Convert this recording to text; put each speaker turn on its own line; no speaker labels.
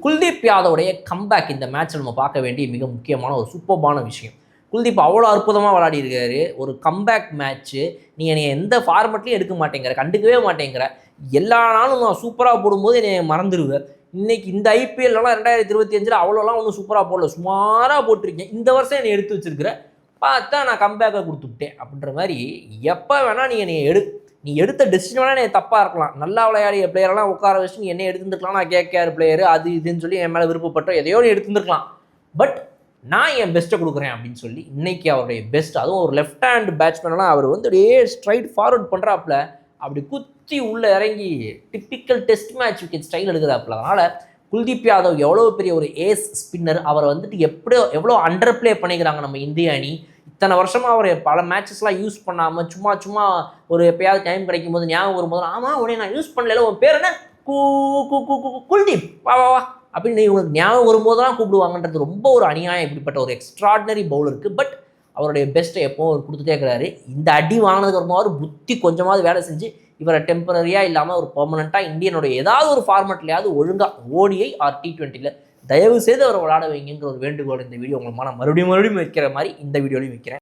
Kuldeep யாதவுடைய comeback இந்த match நம்ம பார்க்க வேண்டிய மிக முக்கியமான ஒரு சூப்பர்பான விஷயம். குல்தீப் அவ்வளோ அற்புதமாக விளையாடி இருக்காரு. ஒரு கம்பேக் மேட்ச்சு. நீ என்னை எந்த ஃபார்மெட்லையும் எடுக்க மாட்டேங்கிற, கண்டுக்கவே மாட்டேங்கிற. எல்லா நாளும் நான் சூப்பராக போடும்போது என்னை மறந்துடுவேன். இன்னைக்கு இந்த ஐபிஎல்லாம் 2025 அவ்வளோலாம் ஒன்றும் சூப்பராக போடல, சுமாராக போட்டிருக்கேன். இந்த வருஷம் என்னை எடுத்து வச்சிருக்கிற, பார்த்தா நான் கம்பேக்கை கொடுத்துட்டேன் அப்படின்ற மாதிரி. எப்போ வேணால் நீ என்னை நீ எடுத்த டெசிஷன் வேணால் நீ தப்பாக இருக்கலாம். நல்லா விளையாடிய பிளேயரெல்லாம் உட்கார வச்சு நீ என்ன எடுத்துருக்கலாம். நான் கேகேஆர் பிளேயர் அது இதுன்னு சொல்லி என் மேலே விருப்பப்பட்டோம் எதையோ நீ எடுத்துருக்கலாம். பட் நான் என் பெஸ்ட்டை கொடுக்குறேன் அப்படின்னு சொல்லி இன்னைக்கு அவருடைய பெஸ்ட், அதுவும் ஒரு லெஃப்ட் ஹேண்ட் பேட்ஸ்மேனெலாம் அவர் வந்து அப்படியே ஸ்ட்ரைட் ஃபார்வர்ட் பண்ணுறாப்புல, அப்படி குத்தி உள்ளே இறங்கி typical test match wicket style எடுக்கிறாப்புல. அதனால் குல்தீப் யாதவ் எவ்வளோ பெரிய ஒரு ஏஸ் ஸ்பின்னர், அவரை வந்துட்டு எவ்வளோ அண்டர் பிளே பண்ணிக்கிறாங்க நம்ம இந்திய அணி. இத்தனை வருஷமாக அவர் பல மேட்சஸ்லாம் யூஸ் பண்ணாமல் சும்மா ஒரு எப்பயாவது டைம் கிடைக்கும் போது ஞாபகம் வரும்போது, ஆமாம் உடனே நான் யூஸ் பண்ணல, உன் பேர் என்ன, குல்தீப் வா வா வா அப்படின்னு இவங்களுக்கு ஞாபகம் வரும்போதெல்லாம் கூப்பிடுவாங்கன்றது ரொம்ப ஒரு அநியாயம். இப்படிப்பட்ட ஒரு எக்ஸ்ட்ராடினரி பவுலருக்கு. பட் அவருடைய பெஸ்ட்டை எப்போ அவர் கொடுத்துட்டே இருக்கிறாரு. இந்த அடி வாங்கினதுக்கு அப்புறமாவது புத்தி கொஞ்சமாவது வேலை செஞ்சு இவரை டெம்பரரியாக இல்லாமல் ஒரு பெர்மனண்ட்டாக இந்தியனுடைய ஏதாவது ஒரு ஃபார்மெட்லையாவது ஒழுங்காக ஓடிஐ ஆர் T20 தயவு செய்து அவரை விளையாட வைங்கிற ஒரு வேண்டுகோள் இந்த வீடியோ உங்களுக்கு மறுபடியும் வைக்கிற மாதிரி இந்த வீடியோலையும் வைக்கிறேன்.